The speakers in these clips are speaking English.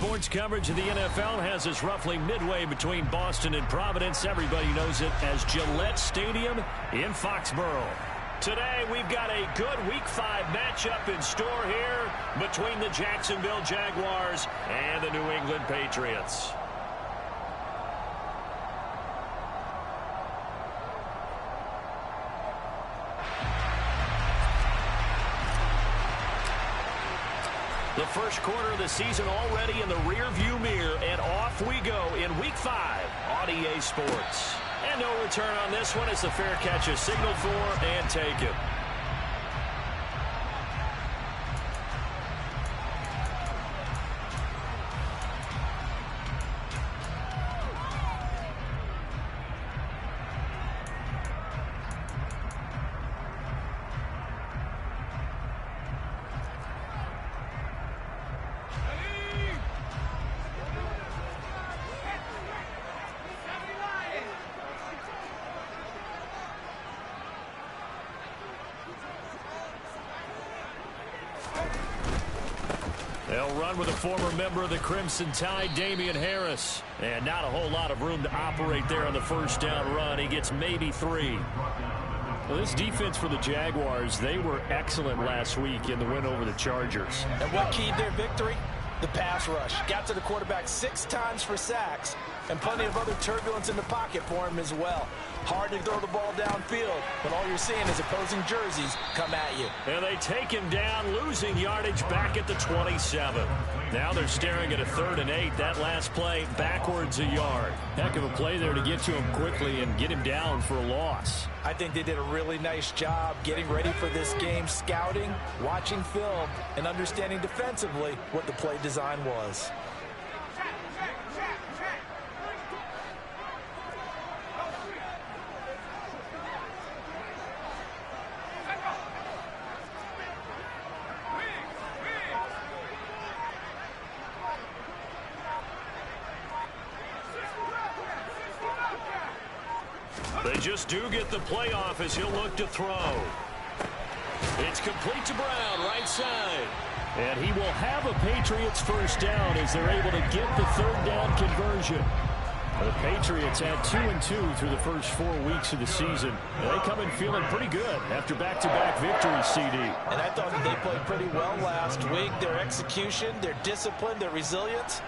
Sports coverage of the NFL has us roughly midway between Boston and Providence. Everybody knows it as Gillette Stadium in Foxborough. Today, we've got a good Week 5 matchup in store here between the Jacksonville Jaguars and the New England Patriots. The first quarter of the season already in the rearview mirror, and off we go in Week 5 on EA Sports. And no return on this one as the fair catch is signaled for and taken. They'll run with a former member of the Crimson Tide, Damian Harris. And not a whole lot of room to operate there on the first down run. He gets maybe 3. Well, this defense for the Jaguars, they were excellent last week in the win over the Chargers. And what keyed their victory? The pass rush. Got to the quarterback 6 times for sacks, and plenty of other turbulence in the pocket for him as well. Hard to throw the ball downfield, but all you're seeing is opposing jerseys come at you. And they take him down, losing yardage back at the 27. Now they're staring at a 3rd and 8. That last play, backwards a yard. Heck of a play there to get to him quickly and get him down for a loss. I think they did a really nice job getting ready for this game, scouting, watching film, and understanding defensively what the play design was. They just do get the playoff as he'll look to throw. It's complete to Brown, right side. And he will have a Patriots first down as they're able to get the 3rd down conversion. The Patriots had 2-2 through the first 4 weeks of the season. They come in feeling pretty good after back-to-back victories, CD. And I thought that they played pretty well last week. Their execution, their discipline, their resilience,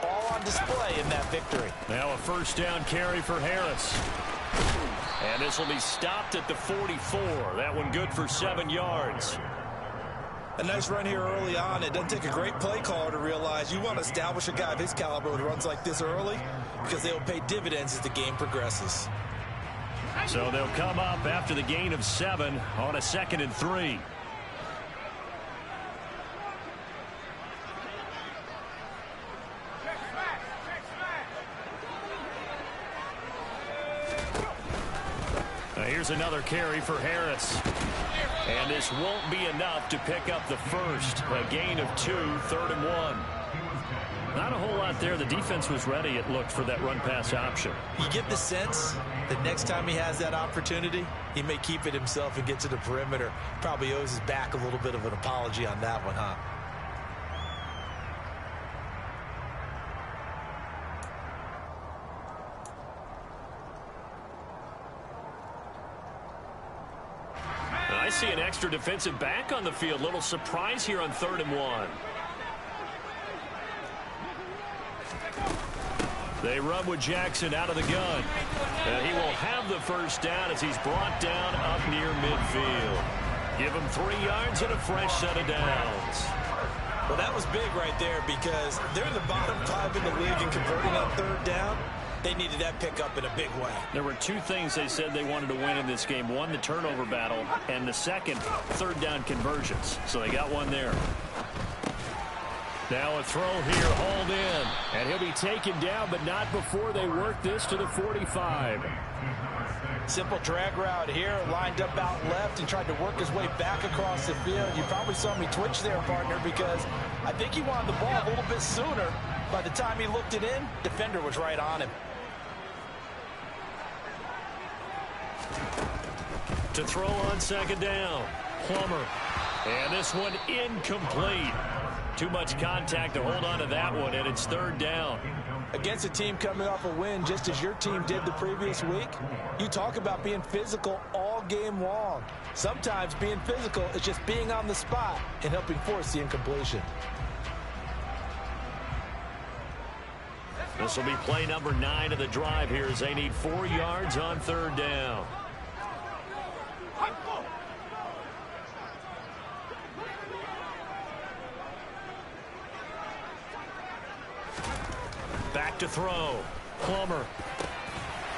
all on display in that victory. Now a first down carry for Harris. And this will be stopped at the 44. That one good for 7 yards. A nice run here early on. It doesn't take a great play caller to realize you want to establish a guy of his caliber who runs like this early because they'll pay dividends as the game progresses. So they'll come up after the gain of 7 on a 2nd and 3. Here's another carry for Harris. And this won't be enough to pick up the first. A gain of 2, 3rd and 1. Not a whole lot there. The defense was ready, it looked, for that run-pass option. You get the sense that next time he has that opportunity, he may keep it himself and get to the perimeter. Probably owes his back a little bit of an apology on that one, huh? I see an extra defensive back on the field. Little surprise here on 3rd and 1. They run with Jackson out of the gun. And he will have the first down as he's brought down up near midfield. Give him 3 yards and a fresh set of downs. Well, that was big right there because they're in the bottom 5 in the league in converting on 3rd down. They needed that pickup in a big way. There were 2 things they said they wanted to win in this game. One, the turnover battle, and the second, 3rd down conversions. So they got one there. Now a throw here, hauled in. And he'll be taken down, but not before they work this to the 45. Simple drag route here, lined up out left and tried to work his way back across the field. You probably saw me twitch there, partner, because I think he wanted the ball a little bit sooner. By the time he looked it in, defender was right on him. To throw on 2nd down, Plummer. And this one incomplete. Too much contact to hold on to that one, and it's third down. Against a team coming off a win just as your team did the previous week, you talk about being physical all game long. Sometimes being physical is just being on the spot and helping force the incompletion. This will be play number 9 of the drive here as they need 4 yards on third down. Back to throw. Plummer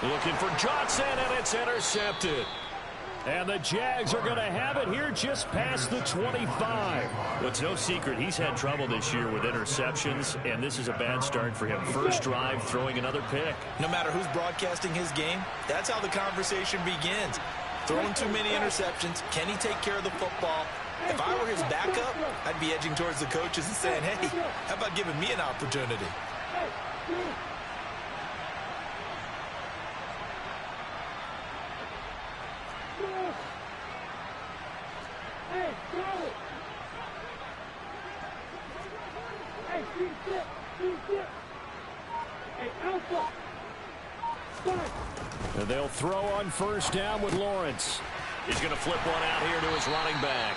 looking for Johnson, and it's intercepted. And the Jags are going to have it here just past the 25. Well, it's no secret he's had trouble this year with interceptions, and this is a bad start for him. First drive, throwing another pick. No matter who's broadcasting his game, that's how the conversation begins. Throwing too many interceptions. Can he take care of the football? If I were his backup, I'd be edging towards the coaches and saying, hey, how about giving me an opportunity? And they'll throw on first down with Lawrence. He's going to flip one out here to his running back.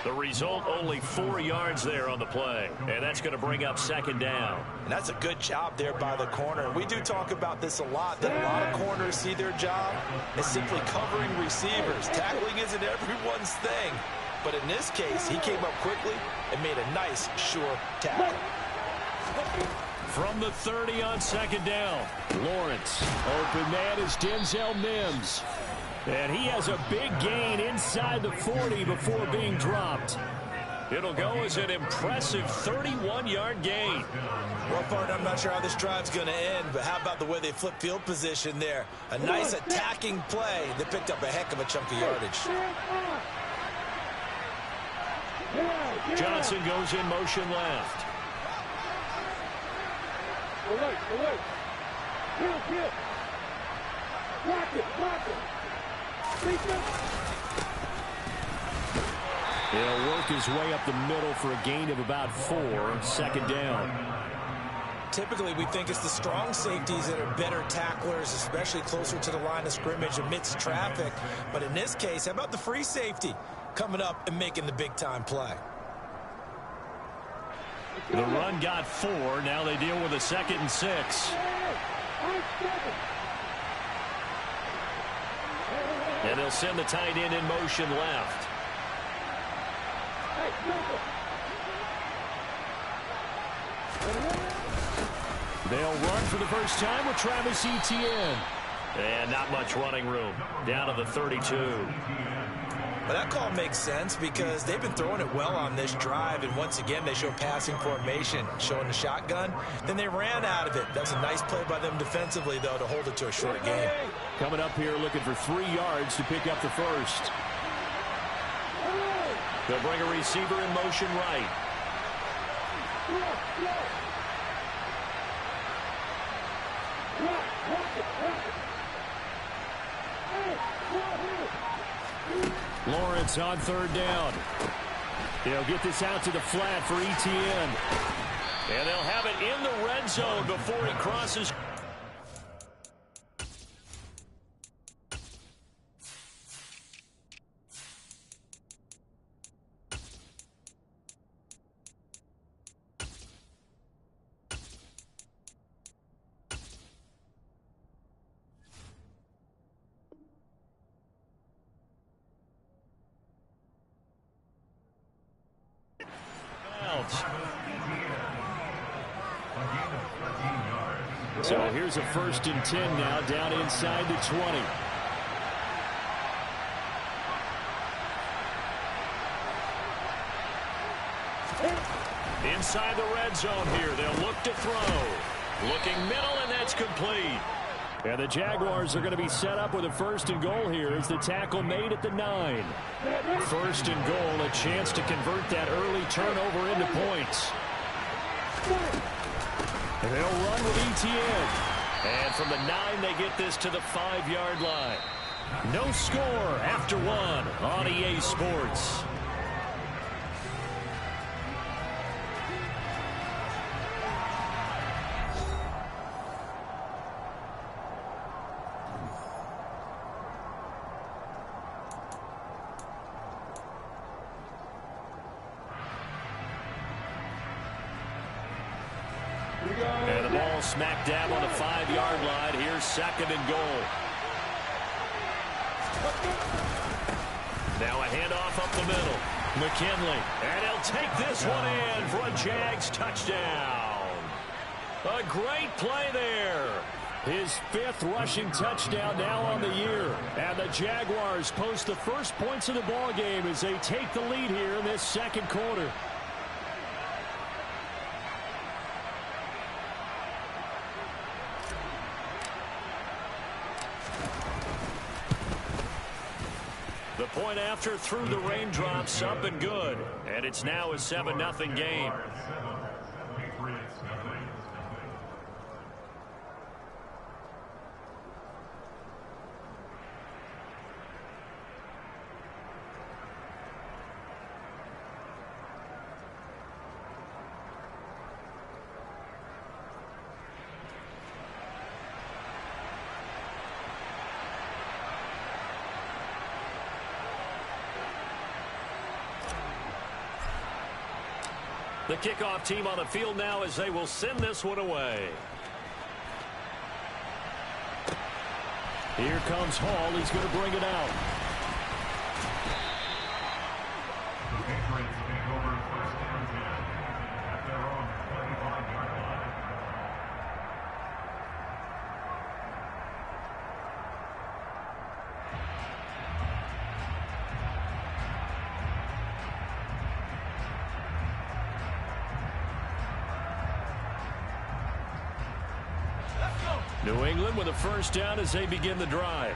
The result, only 4 yards there on the play. And that's going to bring up second down. And that's a good job there by the corner. We do talk about this a lot, that a lot of corners see their job as simply covering receivers. Tackling isn't everyone's thing. But in this case, he came up quickly and made a nice, sure tackle. From the 30 on second down, Lawrence. Open man is Denzel Mims. And he has a big gain inside the 40 before being dropped. It'll go as an impressive 31-yard gain. Well, partner, I'm not sure how this drive's going to end, but how about the way they flip field position there? A nice attacking play that picked up a heck of a chunk of yardage. Johnson goes in motion left. He'll work his way up the middle for a gain of about 4, second down. Typically, we think it's the strong safeties that are better tacklers, especially closer to the line of scrimmage amidst traffic. But in this case, how about the free safety coming up and making the big-time play? The run got 4. Now they deal with a 2nd and 6. And they'll send the tight end in motion left. They'll run for the first time with Travis Etienne. And not much running room. Down to the 32. But that call makes sense because they've been throwing it well on this drive, and once again they show passing formation, showing the shotgun. Then they ran out of it. That's a nice play by them defensively, though, to hold it to a short game. Coming up here looking for 3 yards to pick up the first. They'll bring a receiver in motion right. Lawrence on third down. They'll get this out to the flat for Etienne. And they'll have it in the red zone before he crosses. So here's a 1st and 10 now, down inside the 20. Inside the red zone here, they'll look to throw. Looking middle, and that's complete. And the Jaguars are going to be set up with a 1st and goal here as the tackle made at the 9. 1st and goal, a chance to convert that early turnover into points. And they'll run with Etienne. And from the 9, they get this to the 5-yard line. No score after 1 on EA Sports. And the ball smack dab on the 5-yard line. Here's 2nd and goal. Now a handoff up the middle. McKinley. And he'll take this one in for a Jags touchdown. A great play there. His 5th rushing touchdown now on the year. And the Jaguars post the first points of the ball game as they take the lead here in this 2nd quarter. The point after through the raindrops, up and good. And it's now a 7-0 game. The kickoff team on the field now as they will send this one away. Here comes Hall. He's going to bring it out. New England with a first down as they begin the drive.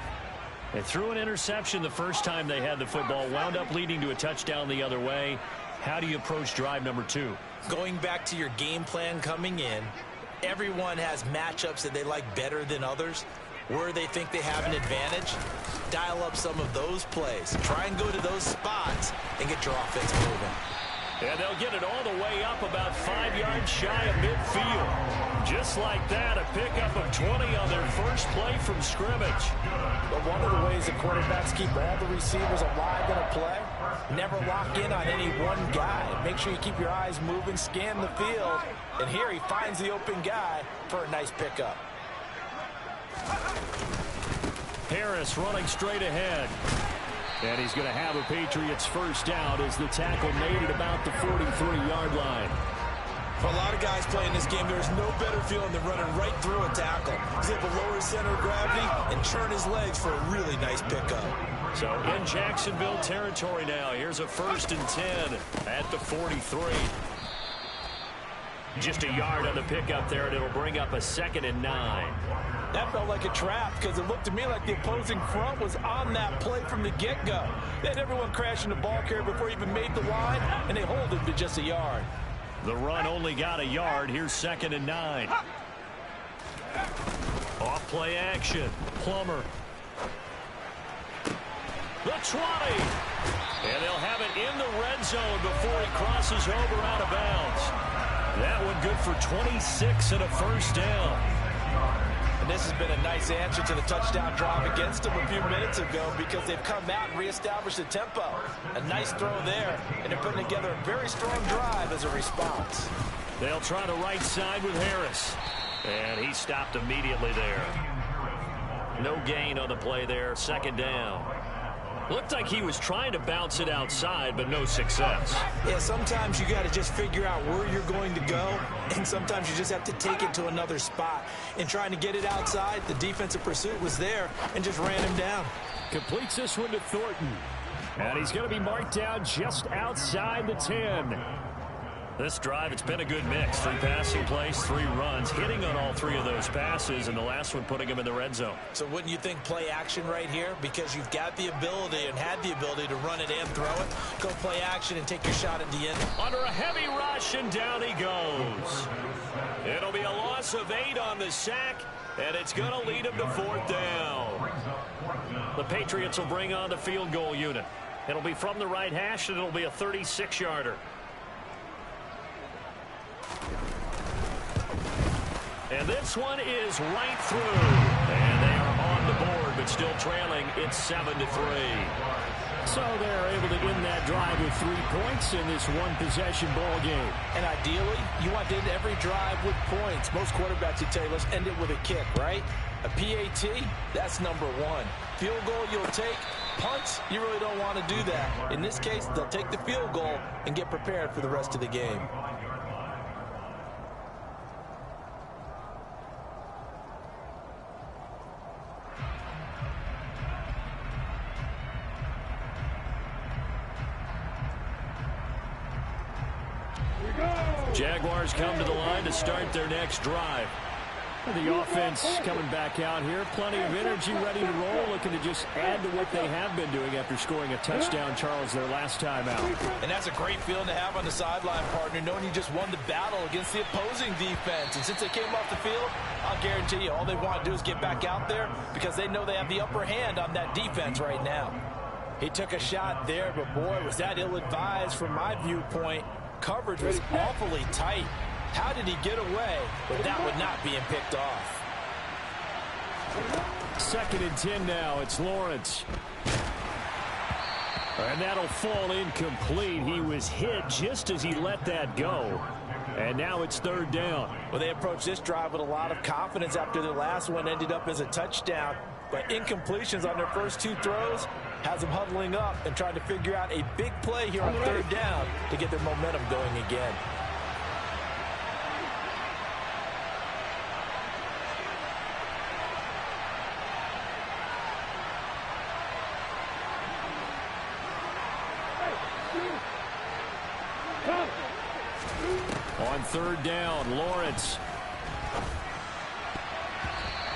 They threw an interception the first time they had the football, wound up leading to a touchdown the other way. How do you approach drive number 2? Going back to your game plan coming in, everyone has matchups that they like better than others. Where they think they have an advantage, dial up some of those plays. Try and go to those spots and get your offense moving. And they'll get it all the way up about 5 yards shy of midfield. Just like that, a pickup of 20 on their first play from scrimmage. But one of the ways the quarterbacks keep all the receivers alive in a play, never lock in on any one guy. Make sure you keep your eyes moving, scan the field. And here he finds the open guy for a nice pickup. Harris running straight ahead. And he's going to have a Patriots first down as the tackle made at about the 43-yard line. For a lot of guys playing this game, there's no better feeling than running right through a tackle. He's able to lower his center of gravity and churn his legs for a really nice pickup. So in Jacksonville territory now. Here's a 1st and 10 at the 43. Just a yard on the pickup there, and it'll bring up a 2nd and 9. That felt like a trap because it looked to me like the opposing front was on that play from the get-go. They had everyone crashing the ball carrier before he even made the line, and they hold him to just a yard. The run only got a yard. Here's 2nd and 9. Off play action. Plummer. The 20. And they'll have it in the red zone before he crosses over out of bounds. That one good for 26 and a first down. And this has been a nice answer to the touchdown drive against them a few minutes ago because they've come out and reestablished the tempo. A nice throw there, and they're putting together a very strong drive as a response. They'll try the right side with Harris. And he stopped immediately there. No gain on the play there, 2nd down. Looked like he was trying to bounce it outside, but no success. Yeah, sometimes you got to just figure out where you're going to go, and sometimes you just have to take it to another spot. And trying to get it outside, the defensive pursuit was there and just ran him down. Completes this one to Thornton. And he's going to be marked down just outside the 10. This drive, it's been a good mix. 3 passing plays, 3 runs, hitting on all 3 of those passes, and the last one putting him in the red zone. So wouldn't you think play action right here? Because you've got the ability and had the ability to run it and throw it. Go play action and take your shot at the end. Under a heavy rush, and down he goes. It'll be a loss of 8 on the sack, and it's going to lead him to 4th down. The Patriots will bring on the field goal unit. It'll be from the right hash, and it'll be a 36-yarder. And this one is right through. And they are on the board, but still trailing. It's 7-3. So they're able to end that drive with 3 points in this one-possession ball game. And ideally, you want to end every drive with points. Most quarterbacks would tell you, let's end it with a kick, right? A PAT, that's number 1. Field goal you'll take. Punts, you really don't want to do that. In this case, they'll take the field goal and get prepared for the rest of the game. Jaguars come to the line to start their next drive. The offense coming back out here. Plenty of energy, ready to roll, looking to just add to what they have been doing after scoring a touchdown, Charles, their last time out. And that's a great feeling to have on the sideline, partner, knowing you just won the battle against the opposing defense. And since they came off the field, I'll guarantee you all they want to do is get back out there because they know they have the upper hand on that defense right now. He took a shot there, but boy, was that ill-advised from my viewpoint. Coverage was awfully tight. How did he get away without not being picked off? 2nd and 10 now. It's Lawrence. And that'll fall incomplete. He was hit just as he let that go. And now it's 3rd down. Well, they approached this drive with a lot of confidence after their last one ended up as a touchdown. But incompletions on their first 2 throws has them huddling up and trying to figure out a big play here on 3rd down to get their momentum going again. On 3rd down, Lawrence.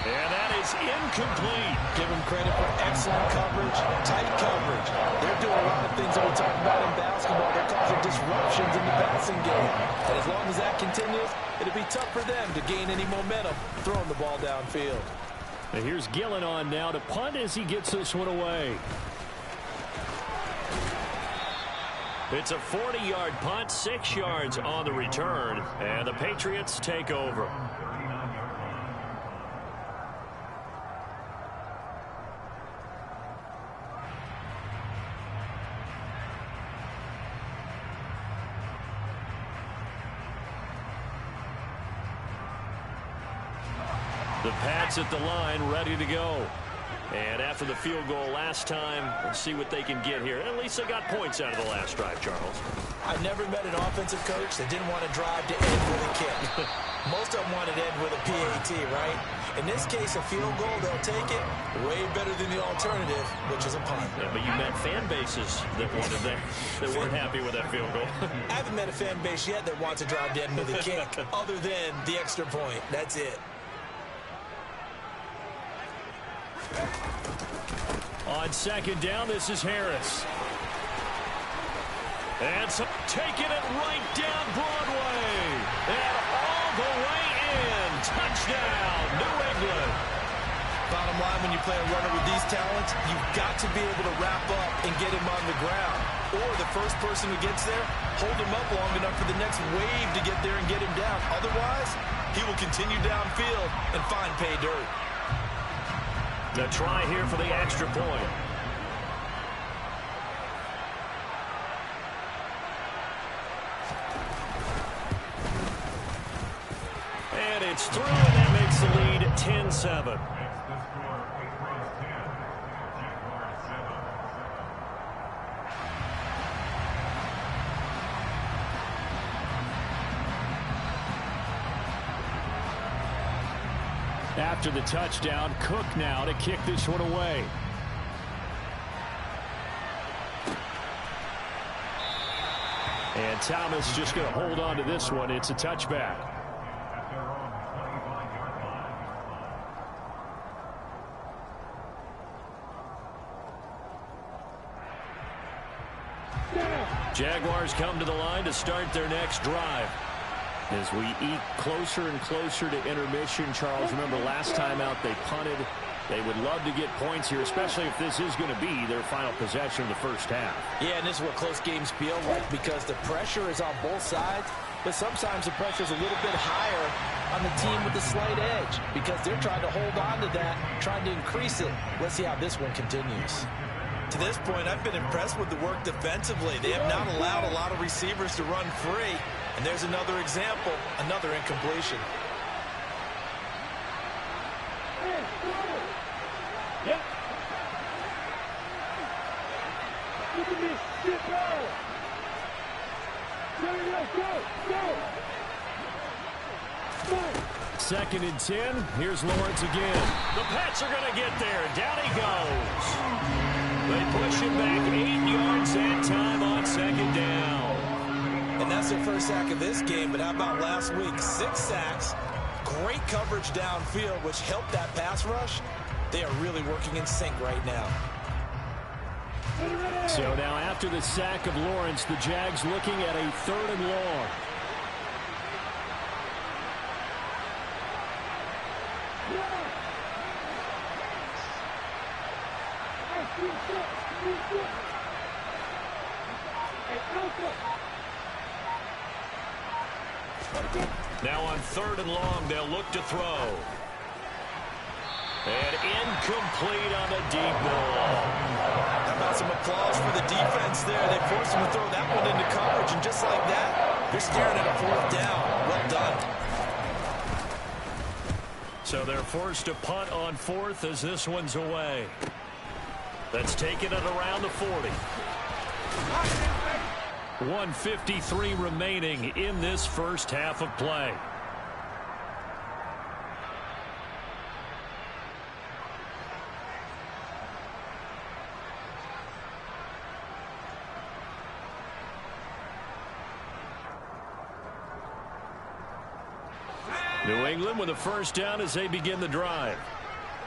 And that is incomplete. Give them credit for excellent coverage, tight coverage. They're doing a lot of things that we talk about in basketball. They're causing disruptions in the passing game. And as long as that continues, it'll be tough for them to gain any momentum throwing the ball downfield. And here's Gillen on now to punt as he gets this one away. It's a 40-yard punt, 6 yards on the return, and the Patriots take over. The Pats at the line, ready to go. And after the field goal last time, let's see what they can get here. At least they got points out of the last drive, Charles. I've never met an offensive coach that didn't want to drive to end with a kick. Most of them wanted to end with a PAT, right? In this case, a field goal, they'll take it. Way better than the alternative, which is a punt. Yeah, but you met fan bases that wanted that weren't happy with that field goal. I haven't met a fan base yet that wants to drive to end with a kick, other than the extra point. That's it. On 2nd down, this is Harris. And so taking it right down Broadway. And all the way in. Touchdown, New England. Bottom line, when you play a runner with these talents, you've got to be able to wrap up and get him on the ground. Or the first person who gets there, hold him up long enough for the next wave to get there and get him down. Otherwise, he will continue downfield and find pay dirt. The try here for the extra point. And it's through, and that makes the lead 10-7. After the touchdown, Cook now to kick this one away. And Thomas just going to hold on to this one. It's a touchback. Jaguars come to the line to start their next drive. As we eat closer and closer to intermission, Charles, remember last time out they punted. They would love to get points here, especially if this is going to be their final possession of the first half. Yeah, and this is what close games feel like because the pressure is on both sides, but sometimes the pressure is a little bit higher on the team with the slight edge because they're trying to hold on to that, trying to increase it. Let's see how this one continues. To this point, I've been impressed with the work defensively. They have not allowed a lot of receivers to run free. And there's another example, another incompletion. Yep. Second and 10. Here's Lawrence again. The Pats are going to get there. Down he goes. They push him back 8 yards that time on second down. And that's their first sack of this game. But how about last week? 6 sacks. Great coverage downfield, which helped that pass rush. They are really working in sync right now. So now after the sack of Lawrence, the Jags looking at a 3rd and long. Now on 3rd and long, they'll look to throw. And incomplete on the deep ball. How about some applause for the defense there? They forced him to throw that one into coverage, and just like that, they're staring at a 4th down. Well done. So they're forced to punt on 4th as this one's away. That's taken it around the 40. 1:53 remaining in this first half of play. New England with a first down as they begin the drive.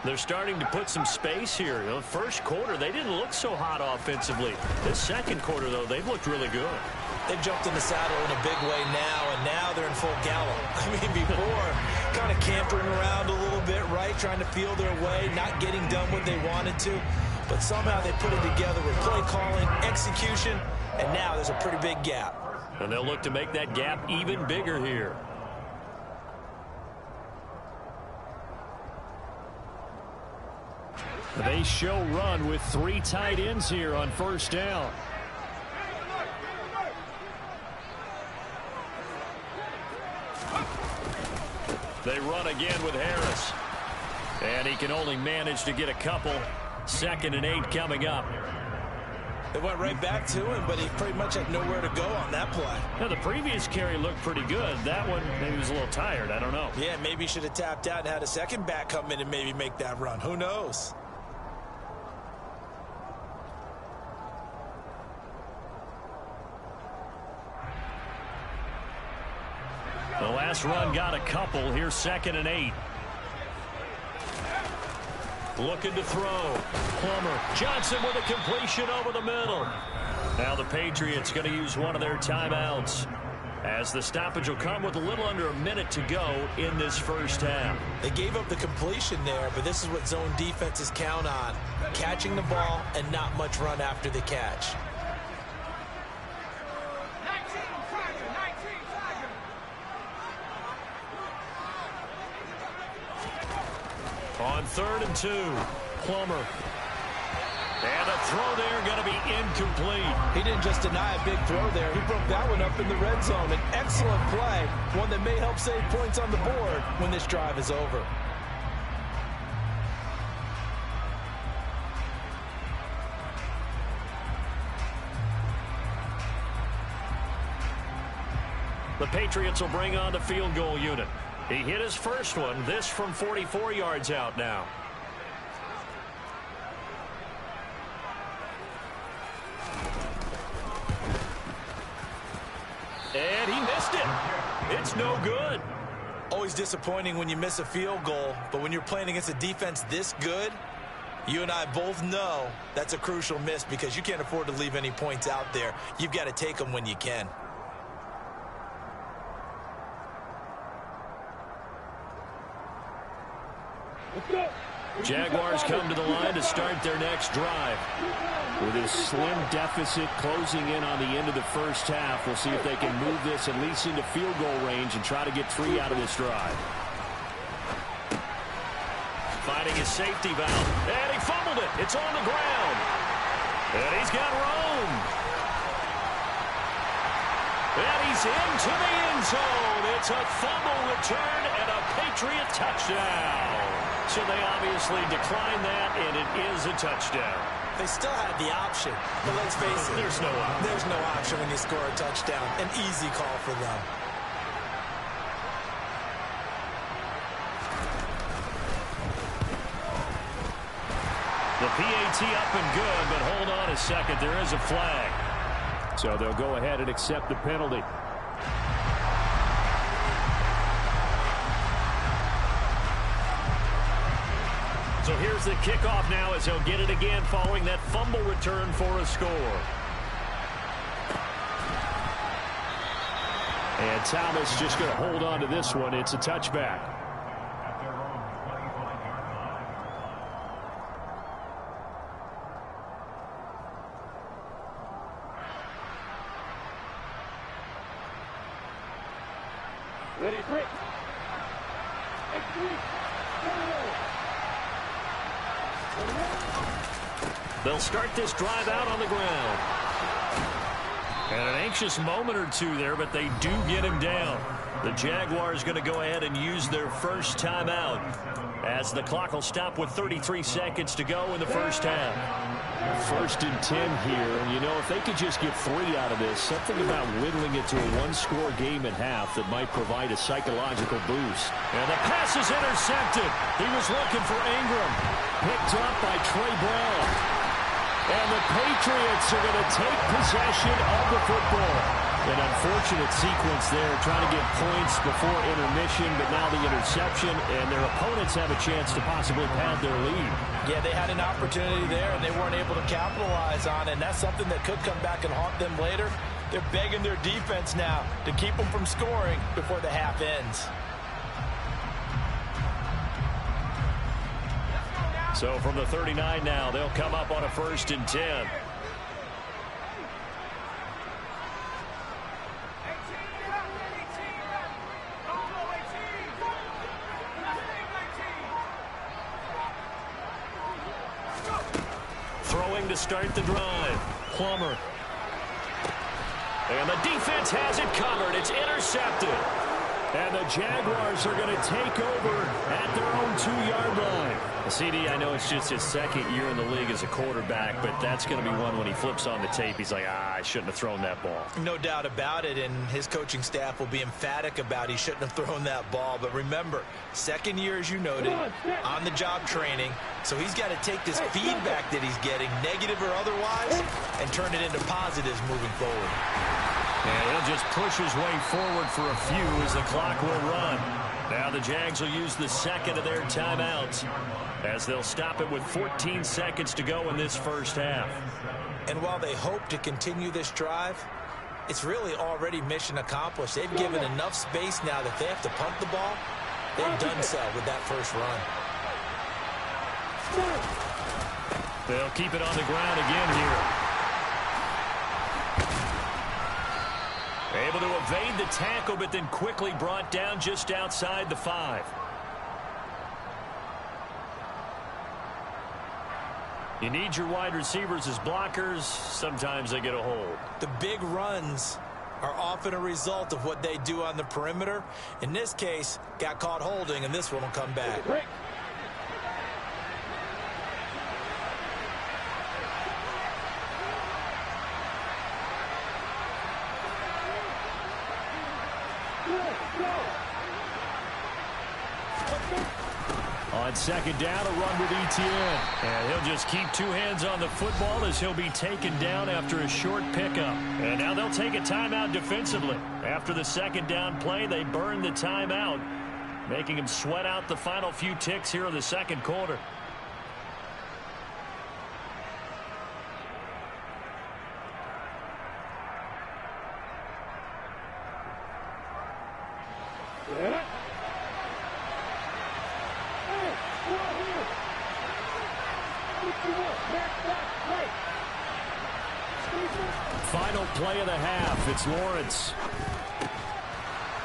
They're starting to put some space here. The first quarter, they didn't look so hot offensively. This second quarter, though, they've looked really good. They've jumped in the saddle in a big way now, and now they're in full gallop. I mean, before, kind of cantering around a little bit, right, trying to feel their way, not getting done what they wanted to. But somehow they put it together with play calling, execution, and now there's a pretty big gap. And they'll look to make that gap even bigger here. They show run with 3 tight ends here on first down. They run again with Harris. And he can only manage to get a couple. 2nd and 8 coming up. They went right back to him, but he pretty much had nowhere to go on that play. Now, the previous carry looked pretty good. That one, maybe he was a little tired. I don't know. Yeah, maybe he should have tapped out and had a second back come in and maybe make that run. Who knows? The last run got a couple. Here's 2nd and 8. Looking to throw. Plummer. Johnson with a completion over the middle. Now the Patriots going to use one of their timeouts, as the stoppage will come with a little under a minute to go in this first half. They gave up the completion there, but this is what zone defenses count on. Catching the ball and not much run after the catch. On 3rd and 2, Plummer. And a throw there going to be incomplete. He didn't just deny a big throw there. He broke that one up in the red zone. An excellent play, one that may help save points on the board when this drive is over. The Patriots will bring on the field goal unit. He hit his first one, this from 44 yards out now. And he missed it. It's no good. Always disappointing when you miss a field goal, but when you're playing against a defense this good, you and I both know that's a crucial miss because you can't afford to leave any points out there. You've got to take them when you can. Jaguars come to the line to start their next drive. With a slim deficit closing in on the end of the first half, we'll see if they can move this at least into field goal range and try to get 3 out of this drive. Finding his safety valve, and he fumbled it. It's on the ground. And he's got room. And he's into the end zone. It's a fumble return and a Patriot touchdown. So they obviously declined that, and it is a touchdown. They still had the option, but let's face it. There's no option. There's no option when you score a touchdown. An easy call for them. The PAT up and good, but hold on a second. There is a flag. So they'll go ahead and accept the penalty. So here's the kickoff now as he'll get it again following that fumble return for a score. And Thomas just going to hold on to this one. It's a touchback. Ready, break. They'll start this drive out on the ground. And an anxious moment or two there, but they do get him down. The Jaguars going to go ahead and use their first timeout as the clock will stop with 33 seconds to go in the first half. 1st and 10 here, and you know, if they could just get 3 out of this, something about whittling it to a one-score game at half that might provide a psychological boost. And the pass is intercepted. He was looking for Ingram. Picked up by Trey Brown. And the Patriots are going to take possession of the football. An unfortunate sequence there, trying to get points before intermission, but now the interception, and their opponents have a chance to possibly pad their lead. Yeah, they had an opportunity there, and they weren't able to capitalize on it, and that's something that could come back and haunt them later. They're begging their defense now to keep them from scoring before the half ends. So from the 39 now, they'll come up on a 1st and 10. Throwing to start the drive. Plummer. And the defense has it covered. It's intercepted. And the Jaguars are going to take over at their own 2-yard line. CD, I know it's just his 2nd year in the league as a quarterback, but that's going to be one when he flips on the tape. He's like, I shouldn't have thrown that ball. No doubt about it, and his coaching staff will be emphatic about he shouldn't have thrown that ball. But remember, 2nd year, as you noted, on-the-job training, so he's got to take this feedback that he's getting, negative or otherwise, and turn it into positives moving forward. And he'll just push his way forward for a few as the clock will run. Now the Jags will use the 2nd of their timeouts as they'll stop it with 14 seconds to go in this first half. And while they hope to continue this drive, it's really already mission accomplished. They've given enough space now that they have to punt the ball. They've done so with that first run. They'll keep it on the ground again here. Able to evade the tackle, but then quickly brought down just outside the 5. You need your wide receivers as blockers. Sometimes they get a hold. The big runs are often a result of what they do on the perimeter. In this case, got caught holding, and this one will come back. On 2nd down, a run with Etienne. And he'll just keep 2 hands on the football as he'll be taken down after a short pickup. And now they'll take a timeout defensively. After the 2nd down play, they burn the timeout, making him sweat out the final few ticks here in the 2nd quarter. Final play of the half. It's Lawrence.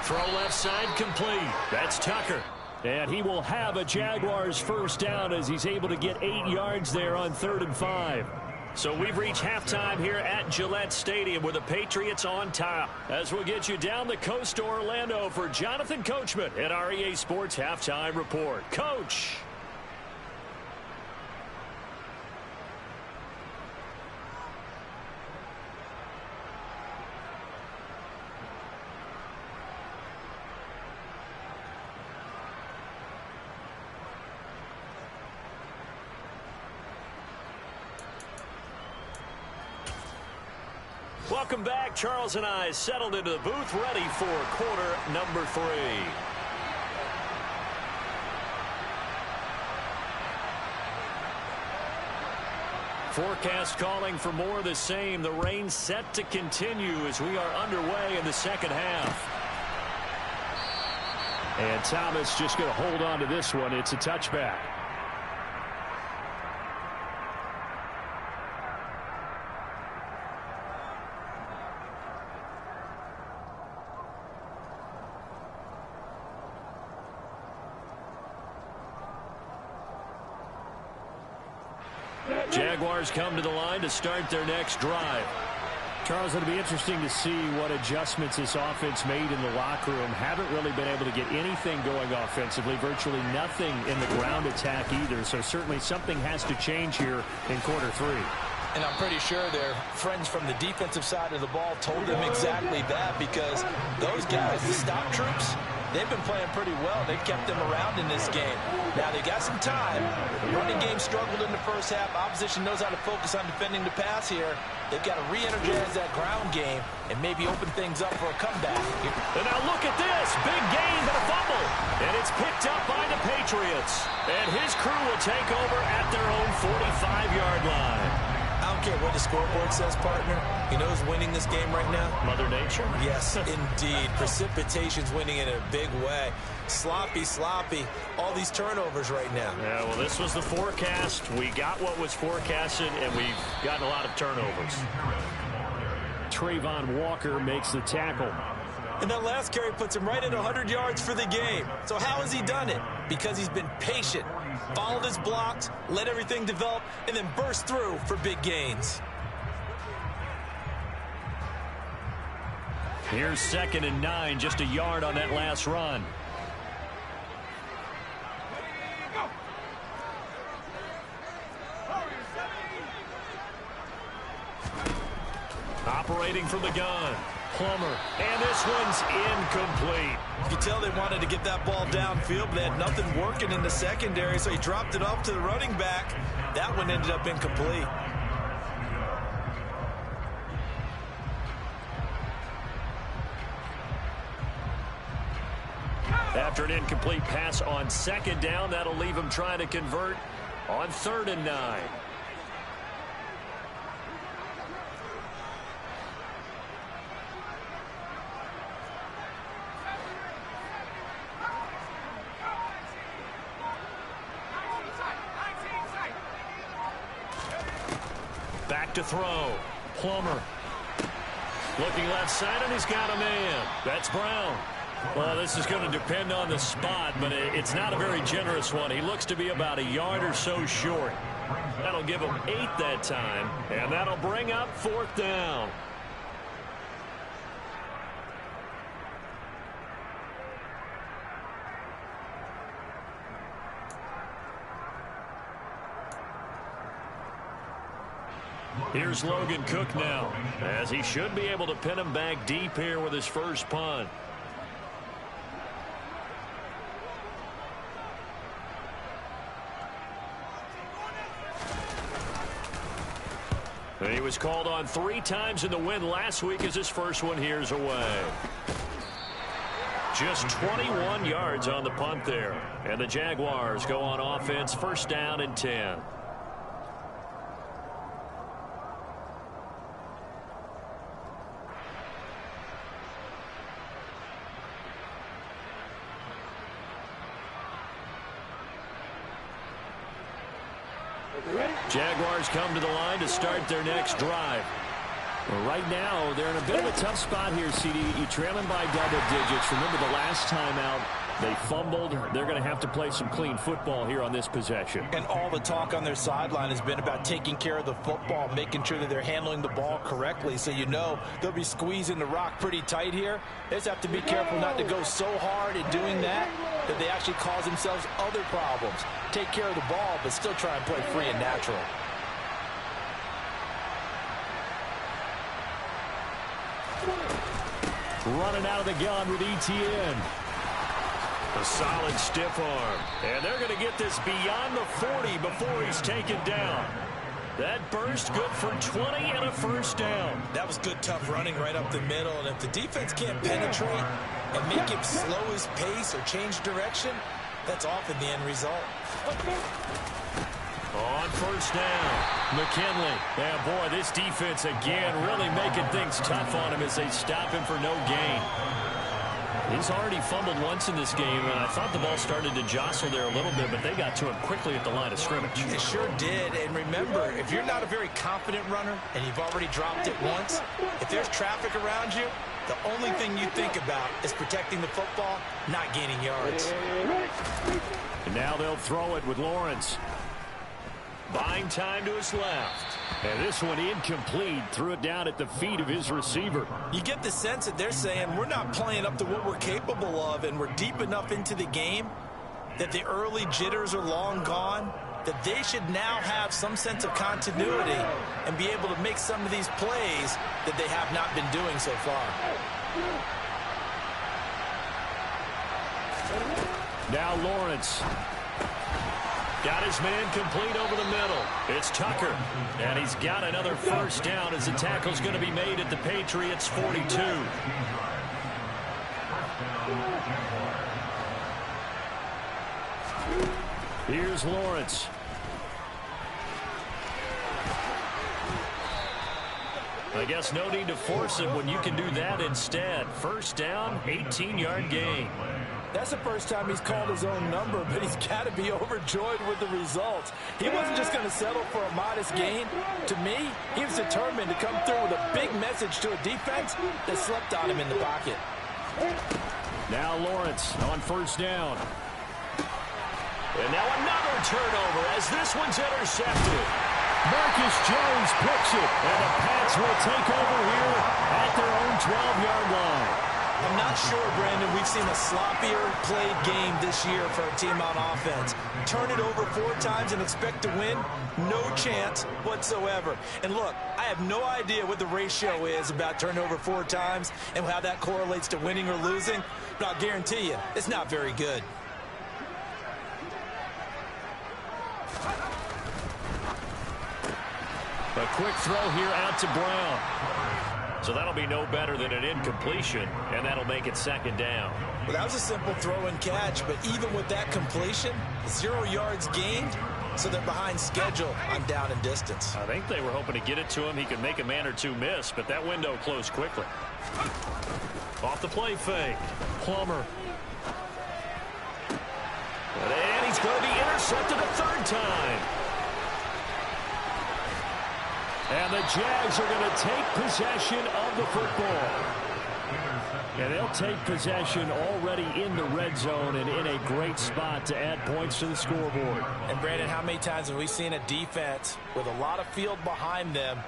Throw left side complete. That's Tucker. And he will have a Jaguars first down as he's able to get 8 yards there on 3rd and 5. So we've reached halftime here at Gillette Stadium with the Patriots on top. As we'll get you down the coast to Orlando for Jonathan Coachman at our EA Sports Halftime Report. Coach. Welcome back. Charles and I settled into the booth, ready for quarter number 3. Forecast calling for more of the same. The rain set to continue as we are underway in the second half. And Thomas just going to hold on to this one. It's a touchback. Jaguars come to the line to start their next drive. Charles, it'll be interesting to see what adjustments this offense made in the locker room. Haven't really been able to get anything going offensively. Virtually nothing in the ground attack either. So certainly something has to change here in quarter 3. And I'm pretty sure their friends from the defensive side of the ball told them exactly that, because those guys, the stop troops, they've been playing pretty well. They've kept them around in this game. Now, they got some time. The running game struggled in the first half. Opposition knows how to focus on defending the pass here. They've got to re-energize that ground game and maybe open things up for a comeback. And now look at this. Big gain, but a fumble. And it's picked up by the Patriots. And his crew will take over at their own 45-yard line. I don't care what the scoreboard says, partner. You know who's winning this game right now? Mother Nature? Yes, indeed. Precipitation's winning in a big way. Sloppy, sloppy. All these turnovers right now. Yeah, well, this was the forecast. We got what was forecasted, and we've gotten a lot of turnovers. Trayvon Walker makes the tackle. And that last carry puts him right at 100 yards for the game. So how has he done it? Because he's been patient, followed his blocks, let everything develop, and then burst through for big gains. Here's 2nd and 9, just a yard on that last run. Operating from the gun. Plummer, and this one's incomplete. You could tell they wanted to get that ball downfield, but they had nothing working in the secondary, so he dropped it off to the running back. That one ended up incomplete. After an incomplete pass on 2nd down, that'll leave him trying to convert on 3rd and 9. Back to throw. Plummer. Looking left side, and he's got a man. That's Brown. Well, this is going to depend on the spot, but it's not a very generous one. He looks to be about a yard or so short. That'll give him 8 that time, and that'll bring up 4th down. Here's Logan Cook now, as he should be able to pin him back deep here with his first punt. He was called on 3 times in the win last week as his first one here's away. Just 21 yards on the punt there. And the Jaguars go on offense, 1st down and 10. Jaguars come to the line to start their next drive. Well, right now, they're in a bit of a tough spot here, CD. You're trailing by double digits. Remember the last time out, They fumbled. They're going to have to play some clean football here on this possession. And all the talk on their sideline has been about taking care of the football, making sure that they're handling the ball correctly. So you know they'll be squeezing the rock pretty tight here. They just have to be careful not to go so hard in doing that they actually cause themselves other problems. Take care of the ball, but still try and play free and natural. Running out of the gun with ETN. A solid stiff arm. And they're going to get this beyond the 40 before he's taken down. That burst good for 20 and a first down. That was good, tough running right up the middle. And if the defense can't penetrate and make him slow his pace or change direction, that's often the end result. On first down, McKinley. Yeah, boy, this defense again really making things tough on him as they stop him for no gain. He's already fumbled once in this game, and I thought the ball started to jostle there a little bit, but they got to him quickly at the line of scrimmage. It sure did. And remember, if you're not a very confident runner and you've already dropped it once, if there's traffic around you, the only thing you think about is protecting the football, not gaining yards. And now they'll throw it with Lawrence. Buying time to his left. And this one incomplete. Threw it down at the feet of his receiver. You get the sense that they're saying we're not playing up to what we're capable of, and we're deep enough into the game that the early jitters are long gone, that they should now have some sense of continuity and be able to make some of these plays that they have not been doing so far. Now Lawrence. Got his man complete over the middle. It's Tucker. And he's got another first down as the tackle's going to be made at the Patriots' 42. Here's Lawrence. I guess no need to force it when you can do that instead. First down, 18-yard gain. That's the first time he's called his own number, but he's got to be overjoyed with the results. He wasn't just going to settle for a modest gain. To me, he was determined to come through with a big message to a defense that slept on him in the pocket. Now Lawrence on first down. And now another turnover as this one's intercepted. Marcus Jones picks it, and the Pats will take over here at their own 12-yard line. I'm not sure, Brandon, we've seen a sloppier played game this year for a team on offense. Turn it over 4 times and expect to win? No chance whatsoever. And look, I have no idea what the ratio is about turnover 4 times and how that correlates to winning or losing, but I'll guarantee you, it's not very good. A quick throw here out to Brown. So that'll be no better than an incompletion, and that'll make it second down. Well, that was a simple throw and catch, but even with that completion, 0 yards gained, so they're behind schedule on down and distance. I think they were hoping to get it to him. He could make a man or two miss, but that window closed quickly. Off the play fake. Plummer. And he's going to be intercepted a third time. And the Jags are going to take possession of the football. And they'll take possession already in the red zone and in a great spot to add points to the scoreboard. And, Brandon, how many times have we seen a defense with a lot of field behind them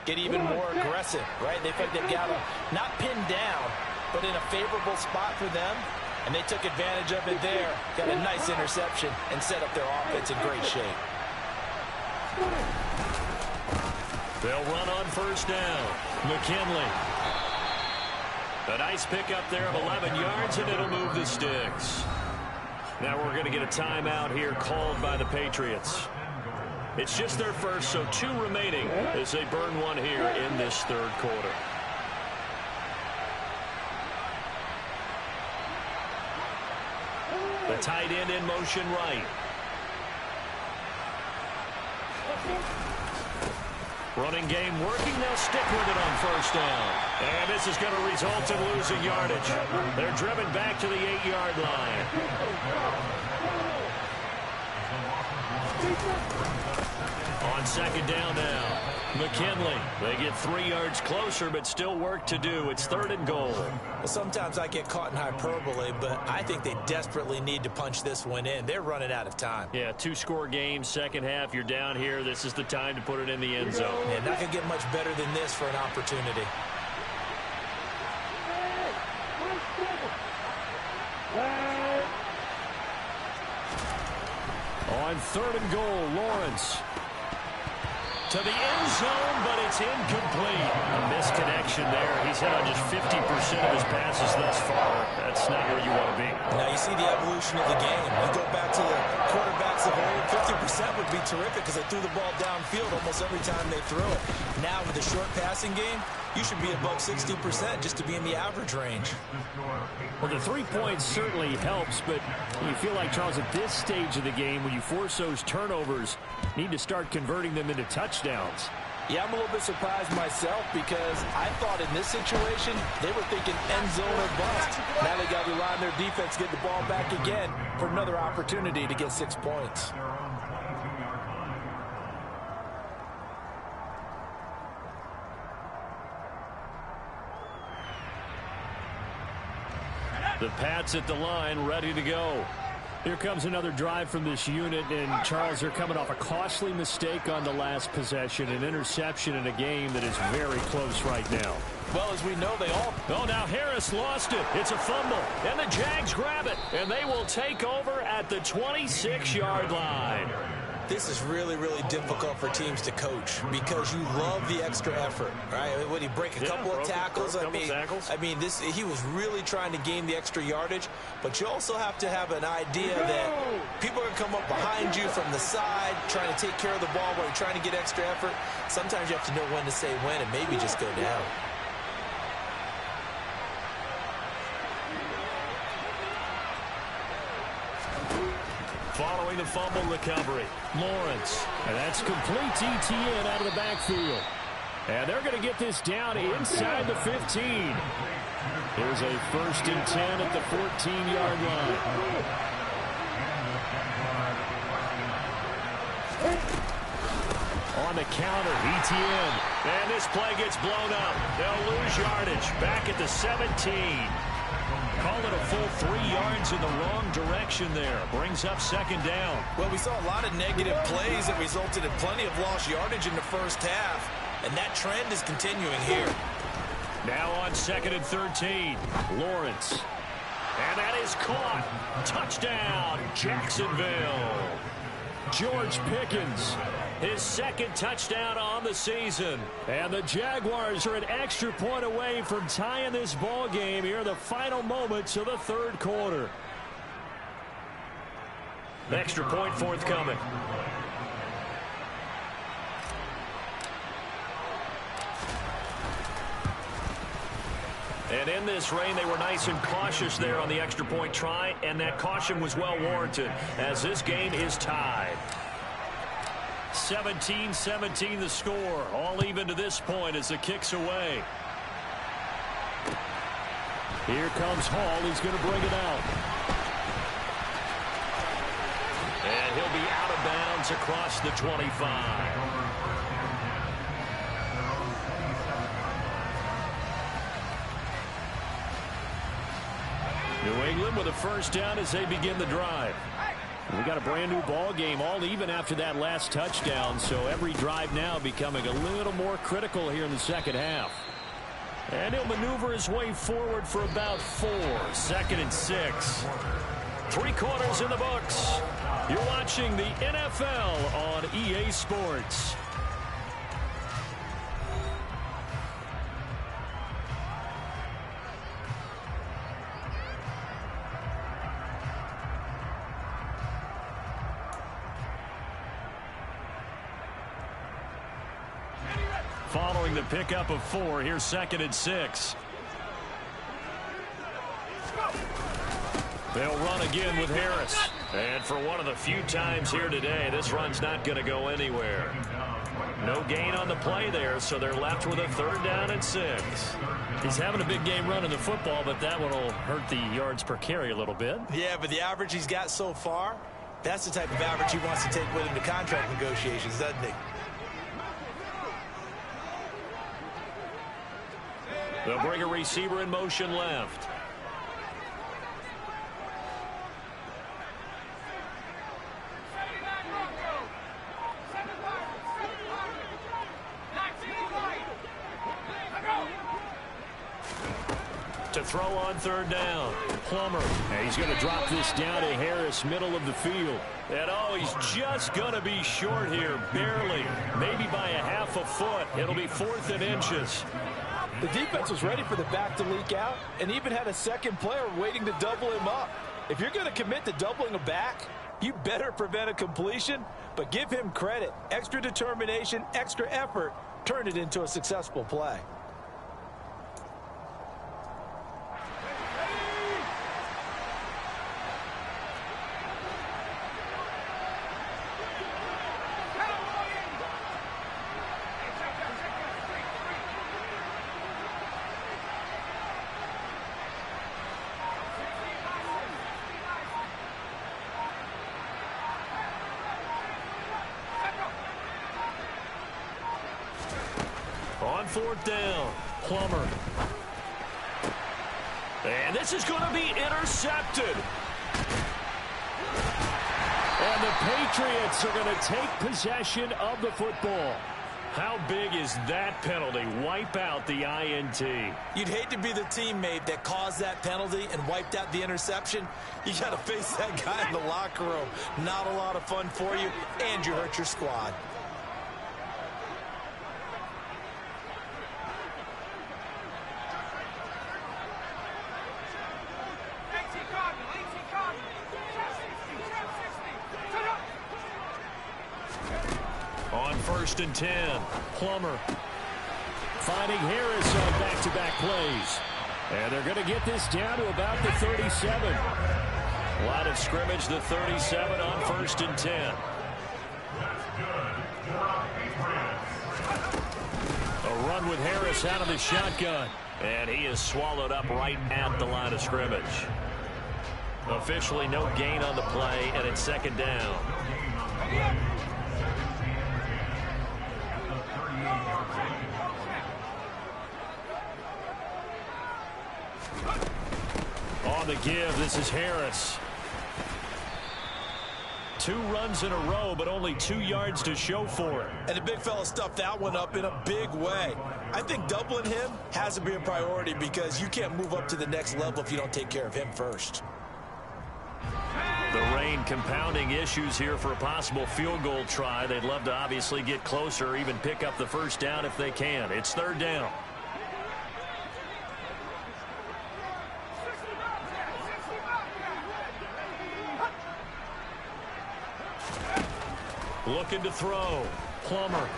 get even more aggressive, right? They feel like they've got them not pinned down, but in a favorable spot for them. And they took advantage of it there. Got a nice interception and set up their offense in great shape. They'll run on first down. McKinley. A nice pickup there of 11 yards, and it'll move the sticks. Now we're going to get a timeout here called by the Patriots. It's just their first, so 2 remaining as they burn one here in this third quarter. The tight end in motion right. Running game working. They'll stick with it on first down. And this is going to result in losing yardage. They're driven back to the 8-yard line. On second down now, McKinley. They get 3 yards closer, but still work to do. It's 3rd and goal. Well, sometimes I get caught in hyperbole, but I think they desperately need to punch this one in. They're running out of time. Yeah, 2-score game, second half. You're down here. This is the time to put it in the end zone. Yeah, not going to get much better than this for an opportunity. On 3rd and goal, Lawrence. To the end zone, but it's incomplete. A misconnection there. He's hit on just 50% of his passes thus far. That's not where you want to be. Now you see the evolution of the game. You go back to the quarterbacks of old, 50% would be terrific because they threw the ball downfield almost every time they threw it. Now with the short passing game, you should be above 60% just to be in the average range. Well, the 3 points certainly helps, but you feel like, Charles, at this stage of the game, when you force those turnovers, need to start converting them into touchdowns. Yeah, I'm a little bit surprised myself because I thought in this situation, they were thinking end zone or bust. Now they got to rely on their defense, get the ball back again for another opportunity to get 6 points. The Pats at the line, ready to go. Here comes another drive from this unit, and Charles, they're coming off a costly mistake on the last possession, an interception in a game that is very close right now. Well, as we know, they all... Oh, now Harris lost it. It's a fumble, and the Jags grab it, and they will take over at the 26-yard line. This is really, really difficult for teams to coach because you love the extra effort, right? When he break a couple of tackles, I mean, he was really trying to gain the extra yardage, but you also have to have an idea that people are going to come up behind you from the side, trying to take care of the ball while you're trying to get extra effort. Sometimes you have to know when to say when and maybe just go down. Following the fumble recovery, Lawrence. And that's complete ETN out of the backfield. And they're going to get this down inside the 15. Here's a 1st and 10 at the 14-yard line. On the counter, ETN. And this play gets blown up. They'll lose yardage back at the 17. Call it a full 3 yards in the wrong direction there. Brings up 2nd down. Well, we saw a lot of negative plays that resulted in plenty of lost yardage in the first half, and that trend is continuing here. Now on 2nd and 13, Lawrence. And that is caught. Touchdown, Jacksonville. George Pickens, his 2nd touchdown on the season. And the Jaguars are an extra point away from tying this ball game here in the final moments of the 3rd quarter. Extra point forthcoming. And in this rain, they were nice and cautious there on the extra point try, and that caution was well warranted as this game is tied. 17-17 the score, all even to this point as the kick's away. Here comes Hall. He's going to bring it out. And he'll be out of bounds across the 25. New England with a 1st down as they begin the drive. We got a brand new ball game, all even after that last touchdown, so every drive now becoming a little more critical here in the 2nd half. And he'll maneuver his way forward for about 4. 2nd and 6. 3 quarters in the books. You're watching the NFL on EA Sports. Following the pickup of 4, here's 2nd and 6. They'll run again with Harris. And for one of the few times here today, this run's not going to go anywhere. No gain on the play there, so they're left with a 3rd down and 6. He's having a big game running the football, but that one will hurt the yards per carry a little bit. Yeah, but the average he's got so far, That's the type of average he wants to take with him to contract negotiations, doesn't he? They'll bring a receiver in motion left. To throw on third down. Plummer. And he's going to drop this down to Harris, middle of the field. And oh, he's just going to be short here, barely. Maybe by a half a foot. It'll be 4th and inches. The defense was ready for the back to leak out and even had a second player waiting to double him up. If you're going to commit to doubling a back, you better prevent a completion, but give him credit. Extra determination, extra effort, turn it into a successful play. On 4th down, Plummer. And this is going to be intercepted. And the Patriots are going to take possession of the football. How big is that penalty? Wipe out the INT. You'd hate to be the teammate that caused that penalty and wiped out the interception. You got to face that guy in the locker room. Not a lot of fun for you, and you hurt your squad. On 1st and 10, Plummer finding Harris on back-to-back plays. And they're going to get this down to about the 37. Line of scrimmage, the 37 on 1st and 10. A run with Harris out of the shotgun. And he is swallowed up right at the line of scrimmage. Officially no gain on the play, and it's 2nd down. On the give, this is Harris. 2 runs in a row, but only 2 yards to show for it. And the big fella stuffed that one up in a big way. I think doubling him has to be a priority because you can't move up to the next level if you don't take care of him first. The rain compounding issues here for a possible field goal try. They'd love to obviously get closer or even pick up the 1st down if they can. It's 3rd down. Looking to throw. Plummer.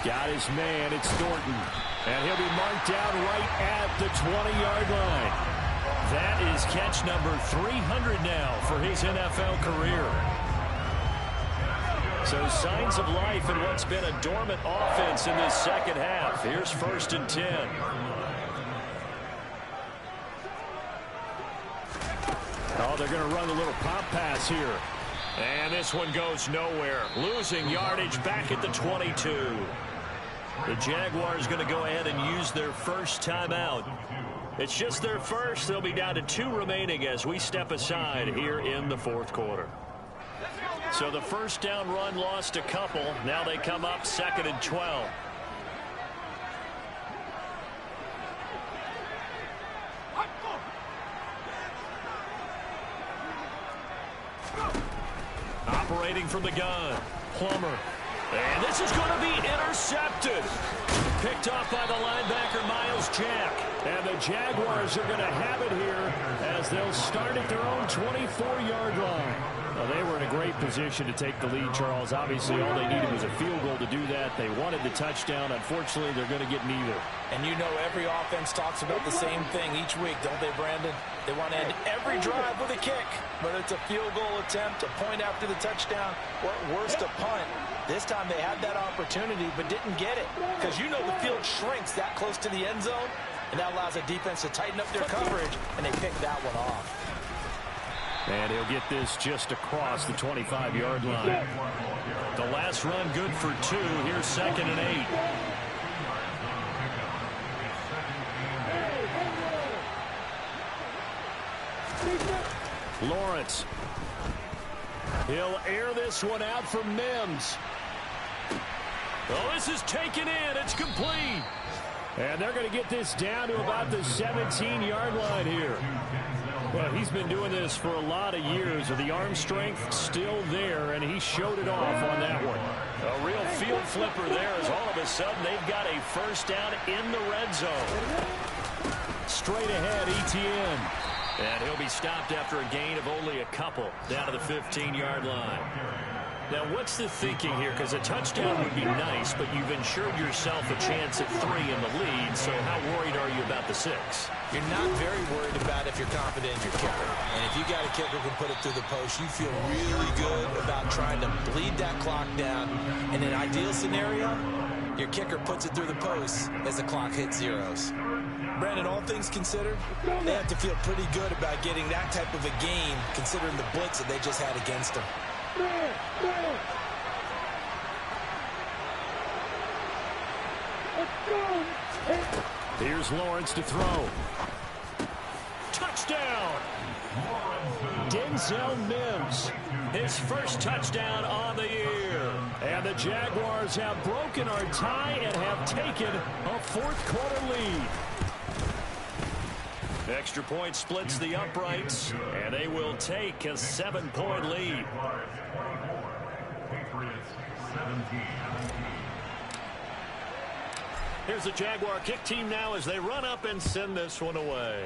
Got his man. It's Thornton. And he'll be marked down right at the 20-yard line. That is catch number 300 now for his NFL career. So signs of life in what's been a dormant offense in this second half. Here's 1st and 10. Oh, they're going to run a little pop pass here. And this one goes nowhere. Losing yardage back at the 22. The Jaguars going to go ahead and use their first timeout. It's just their first. They'll be down to 2 remaining as we step aside here in the 4th quarter. So the 1st down run lost a couple. Now they come up 2nd and 12. Operating from the gun, Plummer. And this is going to be intercepted. Picked off by the linebacker, Miles Jack. And the Jaguars are going to have it here as they'll start at their own 24-yard line. Well, they were in a great position to take the lead, Charles. Obviously, all they needed was a field goal to do that. They wanted the touchdown. Unfortunately, they're going to get neither. And you know every offense talks about the same thing each week, don't they, Brandon? They want to end every drive with a kick, whether it's a field goal attempt, a point after the touchdown, or at worst, a punt. This time they had that opportunity but didn't get it because you know the field shrinks that close to the end zone, and that allows the defense to tighten up their coverage, and they pick that one off. And he'll get this just across the 25-yard line. The last run good for 2. Here's 2nd and 8. Lawrence. He'll air this one out for Mims. Oh, this is taken in. It's complete. And they're going to get this down to about the 17-yard line here. Well, he's been doing this for a lot of years. The arm strength still there, and he showed it off on that one. A real field flipper there as all of a sudden they've got a first down in the red zone. Straight ahead, Etienne. And he'll be stopped after a gain of only a couple down to the 15-yard line. Now, what's the thinking here? Because a touchdown would be nice, but you've ensured yourself a chance at 3 in the lead, so how worried are you about the 6? You're not very worried about if you're confident in your kicker. And if you got a kicker who can put it through the post, you feel really good about trying to bleed that clock down. In an ideal scenario, your kicker puts it through the post as the clock hits zeros. Brandon, all things considered, they have to feel pretty good about getting that type of a game, considering the blitz that they just had against them. Here's Lawrence to throw. Touchdown! Denzel Mims, his first touchdown on the year. And the Jaguars have broken our tie and have taken a fourth-quarter lead. Extra point splits the uprights, and they will take a 7-point lead. Here's the Jaguar kick team now as they run up and send this one away.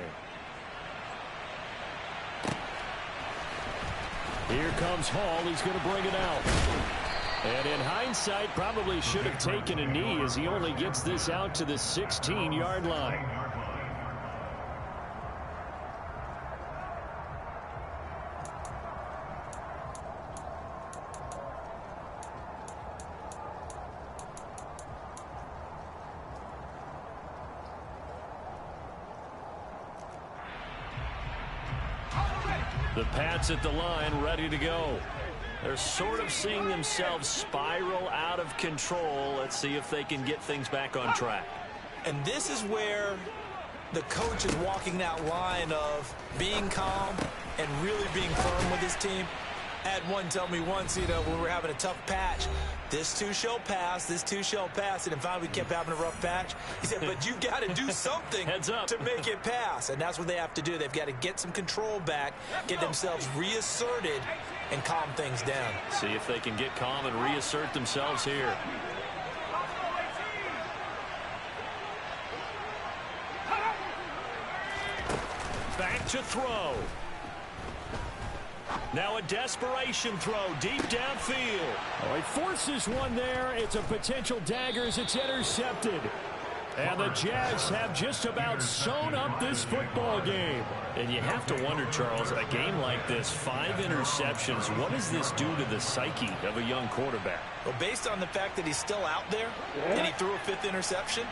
Here comes Hall. He's going to bring it out. And in hindsight, probably should have taken a knee as he only gets this out to the 16-yard line. The Pats at the line, ready to go. They're sort of seeing themselves spiral out of control. Let's see if they can get things back on track. And this is where the coach is walking that line of being calm and really being firm with his team. I had one tell me once, when we were having a tough patch, this too shall pass, this too shall pass. And then finally we kept having a rough patch. He said, but you've got to do something to make it pass. And that's what they have to do. They've got to get some control back, get themselves reasserted, and calm things down. See if they can get calm and reassert themselves here. Back to throw. Now a desperation throw deep downfield. Oh, he forces one there. It's a potential dagger as it's intercepted. And the Jags have just about sewn up this football game. And you have to wonder, Charles, a game like this, 5 interceptions, what does this do to the psyche of a young quarterback? Well, based on the fact that he's still out there and he threw a 5th interception,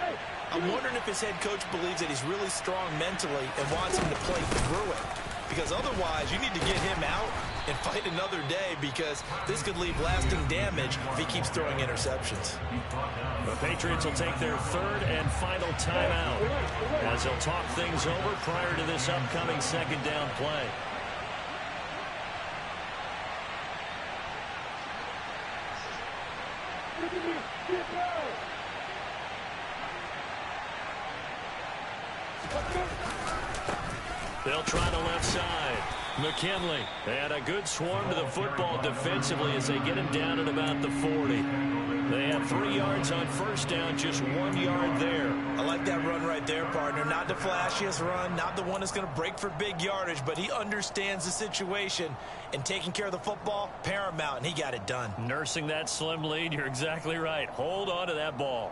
I'm wondering if his head coach believes that he's really strong mentally and wants him to play through it. Because otherwise, you need to get him out and fight another day, because this could leave lasting damage if he keeps throwing interceptions. The Patriots will take their 3rd and final timeout as they'll talk things over prior to this upcoming 2nd down play. They'll try the left side. McKinley, and a good swarm to the football defensively as they get him down at about the 40. They have 3 yards on first down, just 1 yard there. I like that run right there, partner. Not the flashiest run, not the one that's going to break for big yardage, but he understands the situation, and taking care of the football, paramount, and he got it done. Nursing that slim lead, you're exactly right. Hold on to that ball.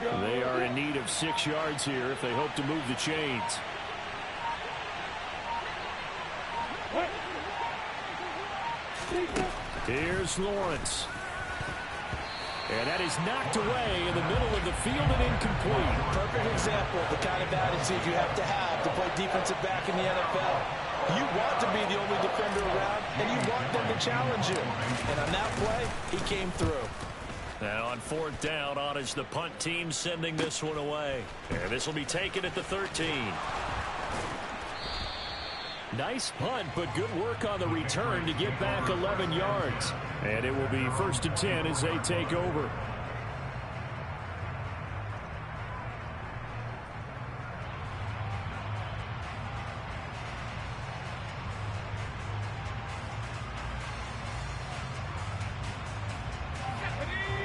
They are in need of 6 yards here if they hope to move the chains. Here's Lawrence. And that is knocked away in the middle of the field and incomplete. Perfect example of the kind of attitude you have to play defensive back in the NFL. You want to be the only defender around, and you want them to challenge you. And on that play, he came through. Now on 4th down, on is the punt team sending this one away. And this will be taken at the 13. Nice punt, but good work on the return to get back 11 yards. And it will be 1st and 10 as they take over.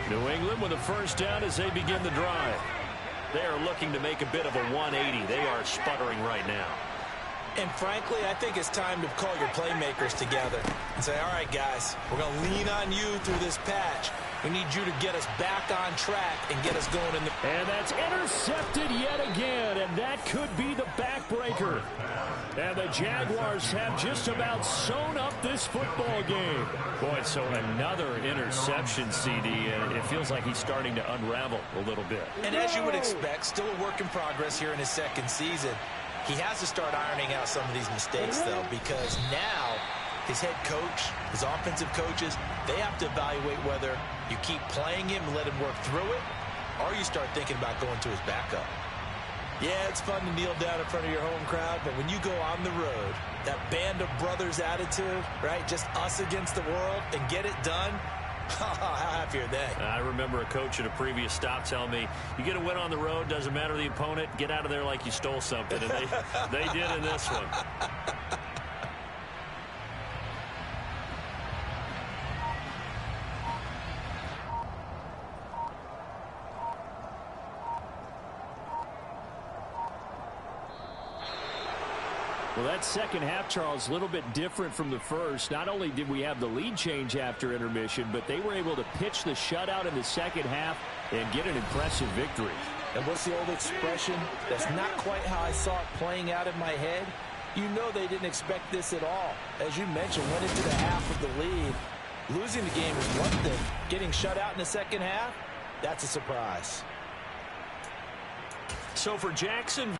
New England with a 1st down as they begin the drive. They are looking to make a bit of a 180. They are sputtering right now. And frankly, I think it's time to call your playmakers together and say, all right, guys, we're going to lean on you through this patch. We need you to get us back on track and get us going in the... And that's intercepted yet again, and that could be the backbreaker. And the Jaguars have just about sewn up this football game. Boy, so another interception, CD, and it feels like he's starting to unravel a little bit. And as you would expect, still a work in progress here in his 2nd season. He has to start ironing out some of these mistakes, though, because now his head coach, his offensive coaches, they have to evaluate whether you keep playing him and let him work through it, or you start thinking about going to his backup. Yeah, it's fun to kneel down in front of your home crowd, but when you go on the road, that band of brothers attitude, right, just us against the world, and get it done, how happy are they? I remember a coach at a previous stop telling me, you get a win on the road, doesn't matter the opponent, get out of there like you stole something. And they did in this one. Well, that second half, Charles, a little bit different from the first. Not only did we have the lead change after intermission, but they were able to pitch the shutout in the second half and get an impressive victory. And what's the old expression? That's not quite how I saw it playing out in my head. You know they didn't expect this at all. As you mentioned, went into the half of the lead. Losing the game is one thing. Getting shut out in the second half, that's a surprise. So for Jackson...